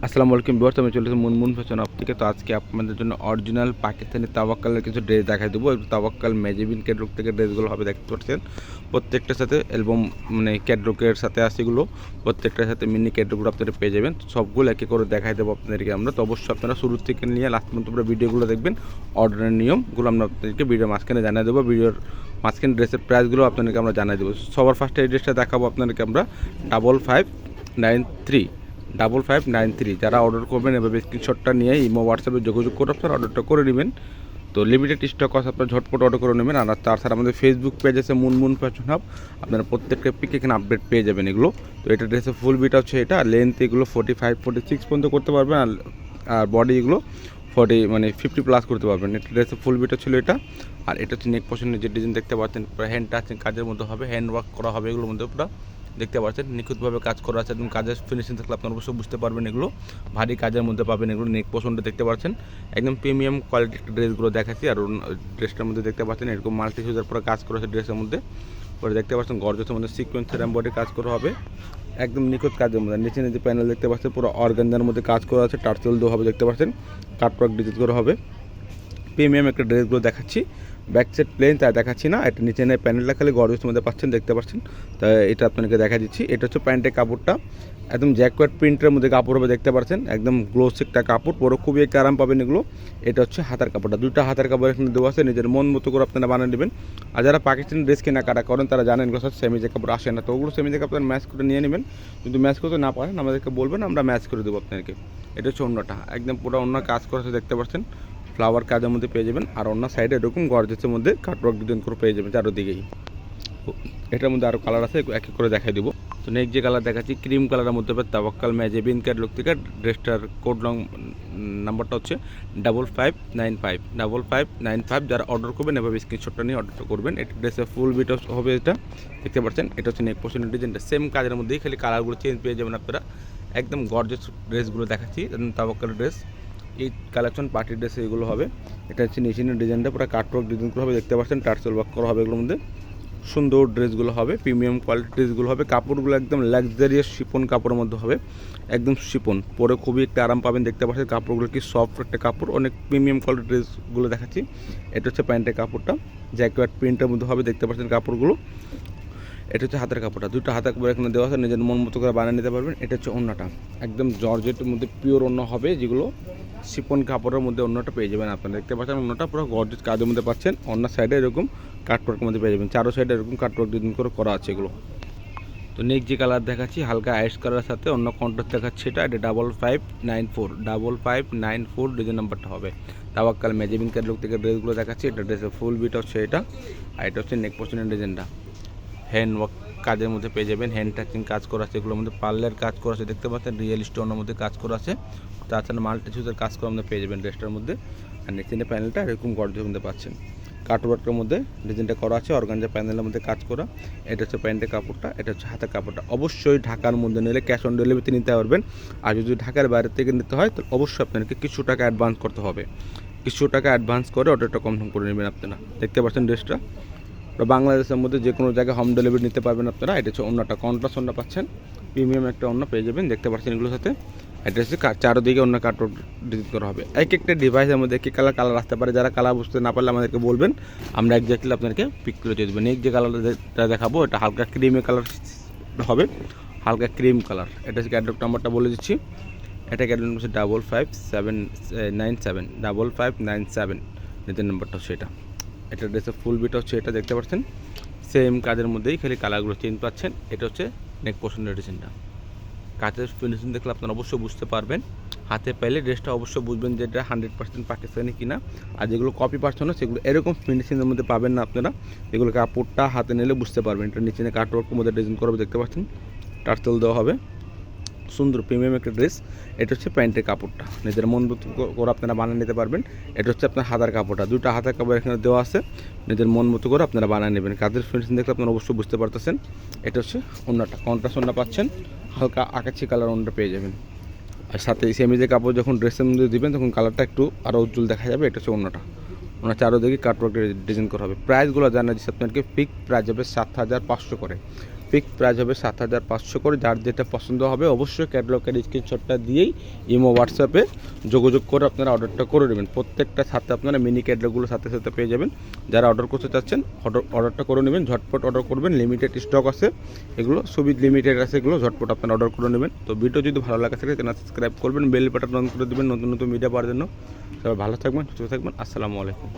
আসসালামু আলাইকুম ভিউয়ার্স, আমি চলে এসেছি মুনমুন ফ্যাশন হাউস থেকে। তো আজকে আপনাদের জন্য অরিজিনাল পাকিস্তানি তাওয়াক্কালের কিছু ড্রেস দেখাই দেবো। তাওয়াক্কাল ম্যাজিবিন ক্যাটলগ থেকে ড্রেসগুলো হবে, দেখতে পাচ্ছেন। প্রত্যেকটার সাথে অ্যালবাম মানে ক্যাটলগের সাথে আসে এগুলো, প্রত্যেকটার সাথে মিনি ক্যাটলগুলো আপনারা পেয়ে যাবেন। সবগুলো একে করে দেখাই দেবো আপনাদেরকে আমরা। তো অবশ্যই আপনারা শুরু থেকে নিয়ে লাস্ট পর্যন্ত পুরো ভিডিওগুলো দেখবেন। অর্ডারের নিয়মগুলো আমরা আপনাদেরকে ভিডিওর মাঝখানে জানিয়ে দেবো। ভিডিওর মাঝখানে ড্রেসের প্রাইসগুলো আপনাদেরকে আমরা জানিয়ে দেবো। সবার ফার্স্টে এই ড্রেসটা দেখাবো আপনাদেরকে আমরা 5593 5593। যারা অর্ডার করবেন এভাবে স্ক্রিনশটটা নিয়ে ইমো হোয়াটসঅ্যাপে যোগাযোগ করে আপনারা অর্ডারটা করে নেবেন। তো লিমিটেড স্টক আছে, আপনারা ঝটপট অর্ডার করে নেবেন। আর তাছাড়া আমাদের ফেসবুক পেজ আছে মুনমুন ফ্যাশন হাব, আপনারা প্রত্যেকটা পিক এখানে আপডেট পেয়ে যাবেন এগুলো। তো এটা ড্রেসের ফুল বিটা হচ্ছে এটা, লেন্থ এগুলো 45-46 পর্যন্ত করতে পারবেন। আর বডি এগুলো 50+ করতে পারবেন। এটা ড্রেসের ফুল বিটা ছিল এটা। আর এটা হচ্ছে নেক পোর্শনের যে ডিজাইন দেখতে পাচ্ছেন, হ্যান্ড টাচিং কাজের মধ্যে হবে, হ্যান্ড ওয়ার্ক করা হবে এগুলোর মধ্যে পুরো দেখতে পাচ্ছেন। নিখুঁতভাবে কাজ করা আছে, একদম কাজের ফিনিশিং থাকলে আপনারা অবশ্যই বুঝতে পারবেন এগুলো ভারী কাজের মধ্যে পাবেন এগুলো। নেক পোর্শনটা দেখতে পাচ্ছেন, একদম প্রিমিয়াম কোয়ালিটির ড্রেসগুলো দেখাচ্ছি। আর ড্রেসটার মধ্যে দেখতে পাচ্ছেন এরকম মাল্টি সুতার পুরো কাজ করা আছে ড্রেসের মধ্যে। পরে দেখতে পাচ্ছেন গর্জেসের মধ্যে সিকোয়েন্সের এমব্রয়ডারি কাজ করা হবে, একদম নিখুঁত কাজের মধ্যে। নিচে নিচে প্যানেল দেখতে পাচ্ছেন পুরো অর্গানজার মধ্যে কাজ করা আছে, টার্সেল দেওয়া হবে দেখতে পাচ্ছেন, কাটওয়ার্ক ডিজাইন করা হবে। প্রিমিয়াম একটা ড্রেসগুলো দেখাচ্ছি, ব্যাক সাইড প্লেন তাই দেখাচ্ছি না। এটা নিচে নেই প্যানেলটা খালি গর্জেসের মধ্যে পাচ্ছেন দেখতে পাচ্ছেন। তাই এটা আপনাকে দেখা দিচ্ছি। এটা হচ্ছে প্যান্টের কাপড়টা, একদম জ্যাকোয়ার্ড প্রিন্টের মধ্যে কাপড় হবে দেখতে পাচ্ছেন, একদম গ্লোসি একটা কাপড়, পরে খুবই একটা আরাম পাবেন এগুলো। এটা হচ্ছে হাতার কাপড়টা, দুটো হাতার কাপড় এখানে দেওয়া আছে, নিজের মন মতো করে আপনারা বানিয়ে নেবেন। আর যারা পাকিস্তানি ড্রেস কেনাকাটা করেন তারা জানেন এগুলো সব সেমিজে কাপড় আসে না, তো ওগুলো সেমিজে কাপড় ম্যাচ করে নিয়ে নেবেন। যদি ম্যাচ করতে না পারেন আমাদেরকে বলবেন, আমরা ম্যাচ করে দেবো আপনাদেরকে। এটা হচ্ছে অন্যটা, একদম পুরো অন্য কাজ করা আছে দেখতে পাচ্ছেন, ফ্লাওয়ার কাজের মধ্যে পেয়ে যাবেন। আর অন্য সাইডে এরকম গর্জেসের মধ্যে কাটওয়ার্ক ডিজাইন করে পেয়ে যাবেন চারোদিকেই। এটার মধ্যে আরও কালার আছে, এক এক করে দেখাই দেবো। তো নেক্সট যে কালার দেখাচ্ছি ক্রিম কালারের মধ্যে তাওয়াক্কাল ম্যাজিবিন ক্যাটলগ থেকে। ড্রেসটার কোড নাম্বারটা হচ্ছে 5595 যারা অর্ডার করবেন এভাবে স্ক্রিনশটটা নিয়ে অর্ডারটা করবেন। এটা ড্রেসের ফুল বিট হবে, এটা দেখতে পাচ্ছেন। এটা হচ্ছে নেক পোর্শনের ডিজাইনটা সেম কাজের মধ্যেই, খালি কালারগুলো চেঞ্জ পেয়ে যাবেন আপনারা। একদম গর্জেস ড্রেসগুলো দেখাচ্ছি, তাওয়াক্কাল ড্রেস, এই কালেকশন পার্টি ড্রেস এগুলো হবে। এটা হচ্ছে নিচের ডিজাইনটা পুরো কাটওয়ার্ক ডিজাইন করা হবে দেখতে পাচ্ছেন, টার্সেল ওয়ার্ক করা হবে এগুলোর মধ্যে। সুন্দর ড্রেসগুলো হবে, প্রিমিয়াম কোয়ালিটির ড্রেসগুলো হবে। কাপড়গুলো একদম লাক্সারিয়াস শিপন কাপড়ের মধ্যে হবে, একদম শিপন, পরে খুবই একটা আরাম পাবেন দেখতে পাচ্ছেন। কাপড়গুলো কি সফট একটা কাপড়, অনেক প্রিমিয়াম কোয়ালিটির ড্রেসগুলো দেখাচ্ছি। এটা হচ্ছে প্যান্টের কাপড়টা, জ্যাকেট প্রিন্টের মধ্যে হবে দেখতে পাচ্ছেন কাপড়গুলো। এটা হচ্ছে হাতের কাপড়টা, দুটো হাতের কাপড় এখানে দেওয়া আছে, নিজের মন মতো করে বানিয়ে নিতে পারবেন। এটা হচ্ছে ওড়নাটা, একদম জর্জেটের মধ্যে পিওর ওড়না হবে, যেগুলো শিপন কাপড়ের মধ্যে ওড়নাটা পেয়ে যাবেন আপনারা দেখতে পাচ্ছেন। ওড়নাটা পুরো গর্জেট কাজের মধ্যে পাচ্ছেন, অন্য সাইডে এরকম কাটওয়ার্কের মধ্যে পেয়ে যাবেন, চারো সাইডে এরকম কাটওয়ার্ক ডিজাইন করে করা আছে এগুলো। তো নেক্সট যে কালার দেখাচ্ছি হালকা অ্যাশ কালারের সাথে অন্য কন্ট্রাস্ট দেখাচ্ছি, এটা 5594 ডিজাইন নাম্বারটা হবে। তাওয়াক্কাল ম্যাজিবিন ক্যাটলগ থেকে ড্রেসগুলো দেখাচ্ছি। এটা ড্রেসের ফুল বিট হচ্ছে এটা, আর এটা হচ্ছে নেক পোর্শনের ডিজাইনটা হ্যান্ড ওয়ার্ক কাজের মধ্যে পেয়ে যাবেন, হ্যান্ড টাচিং কাজ করা আছে এগুলোর মধ্যে, পার্লার কাজ করা আছে দেখতে পাচ্ছেন, রিয়েল স্টোনের মধ্যে কাজ করা আছে। তাছাড়া মাল্টি সুতার কাজ করার মধ্যে পেয়ে যাবেন ড্রেসটার মধ্যে। আর নিচের প্যানেলটা এরকম গর্জের মধ্যে পাচ্ছেন, কাটওয়ার্কের মধ্যে ডিজাইনটা করা আছে, অর্গানজা প্যানেলের মধ্যে কাজ করা। এটা হচ্ছে প্যান্টের কাপড়টা, এটা হচ্ছে হাতের কাপড়টা। অবশ্যই ঢাকার মধ্যে নিলে ক্যাশ অন ডেলিভারিতে নিতে পারবেন। আর যদি ঢাকার বাইরে থেকে নিতে হয় তো অবশ্যই আপনাকে কিছু টাকা অ্যাডভান্স করতে হবে, কিছু টাকা অ্যাডভান্স করে অর্ডারটা কনফার্ম করে নেবেন আপনারা। দেখতে পাচ্ছেন ড্রেসটা বাংলাদেশের মধ্যে যে কোনো জায়গায় হোম ডেলিভারি নিতে পারবেন আপনারা। এটা হচ্ছে অন্যটা, কন্ট্রাস্ট অন্য পাচ্ছেন, প্রিমিয়াম একটা অন্য পেয়ে যাবেন দেখতে পাচ্ছেন এগুলোর সাথে। এটা হচ্ছে চারোদিকে অন্য কাটওয়ার্ক ডিজাইন করা হবে। এক একটা ডিভাইসের মধ্যে কি কালার আসতে পারে, যারা কালার বুঝতে না পারলে আমাদেরকে বলবেন, আমরা এক্স্যাক্টলি আপনাদেরকে পিক করে দিয়ে দেবেন। এই যে কালারটা দেখাবো এটা হালকা ক্রিমে কালার হবে, হালকা ক্রিম কালার। এটা হচ্ছে ক্যাটলগ নাম্বারটা বলে দিচ্ছি, এটা ক্যাটলগ হচ্ছে 5597 নিজের নাম্বারটা হচ্ছে এটা। এটা ড্রেসের ফুল বিট হচ্ছে এটা দেখতে পাচ্ছেন, সেম কাজের মধ্যেই খালি কালারগুলো চেঞ্জ পাচ্ছেন। এটা হচ্ছে নেক পোর্শনের ডিজাইনটা, কাজের ফিনিশিং দেখলে আপনারা অবশ্যই বুঝতে পারবেন। হাতে পাইলে ড্রেসটা অবশ্যই বুঝবেন যে এটা 100% পাকিস্তানি কিনা। আর যেগুলো কপি পাচ্ছেন সেগুলো এরকম ফিনিশিংয়ের মধ্যে পাবেন না আপনারা, এগুলো কাপড়টা হাতে নিলে বুঝতে পারবেন। এটা নিচে কাটওয়ার্কের মধ্যে ডিজাইন করবে দেখতে পাচ্ছেন, টার্সেল দেওয়া হবে, সুন্দর প্রিমিয়াম একটা ড্রেস। এটা হচ্ছে প্যান্টের কাপড়টা, নিজের মন মতো করে আপনারা বানিয়ে নিতে পারবেন। এটা হচ্ছে আপনার হাতার কাপড়টা, দুটো হাতার কাপড় এখানে দেওয়া আছে, নিজের মন মতো করে আপনারা বানিয়ে নেবেন। কাজের ফিনিশিং দেখলে আপনারা অবশ্যই বুঝতে পারতেছেন। এটা হচ্ছে ওড়নাটা, কন্ট্রাস্ট ওড়না পাচ্ছেন, হালকা আকাশি কালার ওড়নাটা পেয়ে যাবেন। আর সাথে সেমিজে কাপড় যখন ড্রেসের মধ্যে দিবেন তখন কালারটা একটু আরও উজ্জ্বল দেখা যাবে। এটা হচ্ছে ওড়নাটা, ওনার চারোদিকে কাটওয়ার্ক ডিজাইন করা হবে। প্রাইসগুলো জানা যাচ্ছে আপনাদেরকে, ফিক্সড প্রাইস হবে 7500 করে, ফিক্সড প্রাইস হবে 7,500 করে। যার যেটা পছন্দ হবে অবশ্যই ক্যাটালগের স্ক্রিনশটটা দিয়েই ইমো হোয়াটসঅ্যাপে যোগাযোগ করে আপনারা অর্ডারটা করে নেবেন। প্রত্যেকটা সাথে আপনারা মিনি ক্যাটালগুলো সাথে সাথে পেয়ে যাবেন। যারা অর্ডার করতে চাচ্ছেন অর্ডারটা করে নেবেন, ঝটপট অর্ডার করবেন। লিমিটেড স্টক আছে, এগুলো খুবই লিমিটেড আছে, এগুলো ঝটপট আপনারা অর্ডার করে নেবেন। তো ভিডিও যদি ভালো লাগে থাকে চ্যানেল সাবস্ক্রাইব করবেন, বেল বাটন অন করে দেবেন নতুন নতুন ভিডিও পাওয়ার জন্য। সবাই ভালো থাকবেন, সুস্থ থাকবেন। আসসালামু আলাইকুম।